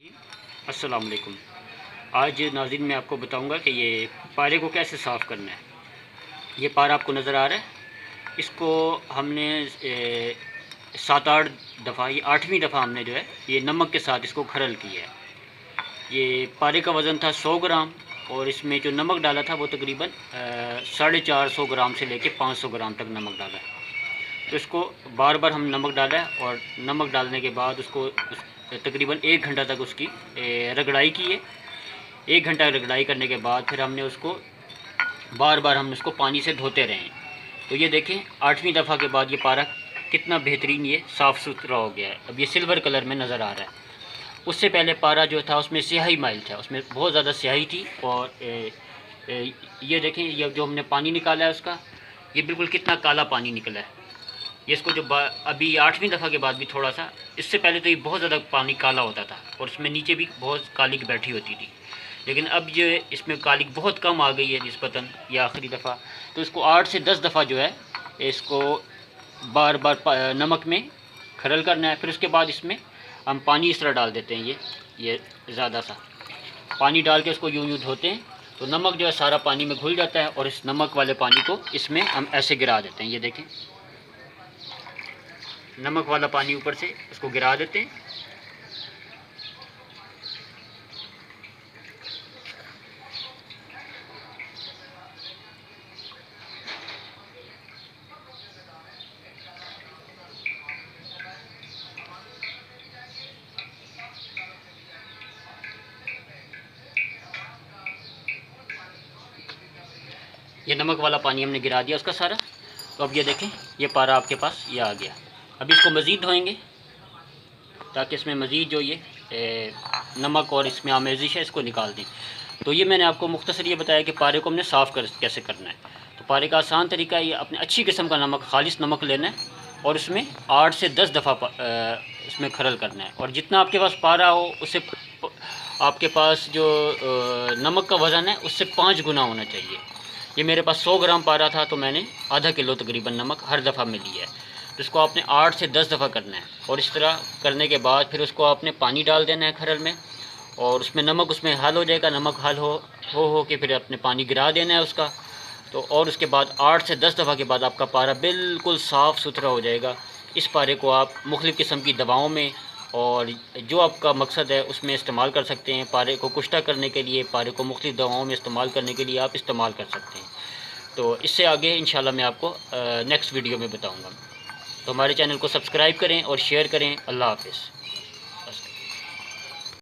अस्सलाम वालेकुम। आज नाज़रीन मैं आपको बताऊंगा कि ये पारे को कैसे साफ़ करना है। ये पारा आपको नज़र आ रहा है, इसको हमने 7-8 दफ़ा, ये 8वीं दफ़ा हमने जो है ये नमक के साथ इसको खरल किया है। ये पारे का वज़न था 100 ग्राम और इसमें जो नमक डाला था वो तकरीबन 450 ग्राम से लेके 500 ग्राम तक नमक डाला है। तो इसको बार बार हम नमक डाला है और नमक डालने के बाद उसको तकरीबन 1 घंटा तक उसकी रगड़ाई की है। 1 घंटा रगड़ाई करने के बाद फिर हमने उसको बार बार हम उसको पानी से धोते रहे। तो ये देखें 8वीं दफ़ा के बाद ये पारा कितना बेहतरीन ये साफ़ सुथरा हो गया है। अब ये सिल्वर कलर में नज़र आ रहा है। उससे पहले पारा जो था उसमें स्याही माइल था, उसमें बहुत ज़्यादा स्याही थी। और ये देखें ये जो हमने पानी निकाला है उसका, ये बिल्कुल कितना काला पानी निकला है। ये इसको जो अभी 8वीं दफ़ा के बाद भी थोड़ा सा, इससे पहले तो ये बहुत ज़्यादा पानी काला होता था और इसमें नीचे भी बहुत कालिक बैठी होती थी, लेकिन अब जो इसमें कालिक बहुत कम आ गई है निस्बतन ये आखिरी दफ़ा। तो इसको 8 से 10 दफ़ा जो है इसको बार बार नमक में खरल करना है। फिर उसके बाद इसमें हम पानी इस तरह डाल देते हैं, ये ज़्यादा सा पानी डाल के उसको यूँ यूँ धोते हैं तो नमक जो है सारा पानी में घुल जाता है और इस नमक वाले पानी को इसमें हम ऐसे गिरा देते हैं। ये देखें नमक वाला पानी ऊपर से इसको गिरा देते हैं। ये नमक वाला पानी हमने गिरा दिया उसका सारा। तो अब ये देखें ये पारा आपके पास ये आ गया। अब इसको मज़ीद धोएंगे ताकि इसमें मज़ीद जो ये नमक और इसमें आमेज़िश है इसको निकाल दें। तो ये मैंने आपको मुख्तसर ये बताया कि पारे को हमने साफ़ कैसे करना है। तो पारे का आसान तरीका ये अपने अच्छी किस्म का नमक, खालिश नमक लेना है और उसमें 8 से 10 दफ़ा इसमें खरल करना है। और जितना आपके पास पारा हो उससे आपके पास जो नमक का वज़न है उससे 5 गुना होना चाहिए। ये मेरे पास 100 ग्राम पारा था तो मैंने आधा किलो तकरीबन नमक हर दफ़ा में लिया है। तो इसको आपने 8 से 10 दफ़ा करना है और इस तरह करने के बाद फिर उसको आपने पानी डाल देना है खरल में और उसमें नमक उसमें हल हो जाएगा। नमक हल हो के फिर अपने पानी गिरा देना है उसका। तो और उसके बाद 8 से 10 दफ़ा के बाद आपका पारा बिल्कुल साफ़ सुथरा हो जाएगा। इस पारे को आप मुख्तलिफ़ किस्म की दवाओं में और जो आपका मकसद है उसमें इस्तेमाल कर सकते हैं। पारे को कुश्ता करने के लिए, पारे को मुख्तलिफ़ दवाओं में इस्तेमाल करने के लिए आप इस्तेमाल कर सकते हैं। तो इससे आगे इंशाल्लाह मैं आपको नेक्स्ट वीडियो में बताऊँगा। तो हमारे चैनल को सब्सक्राइब करें और शेयर करें। अल्लाह हाफ़िज़।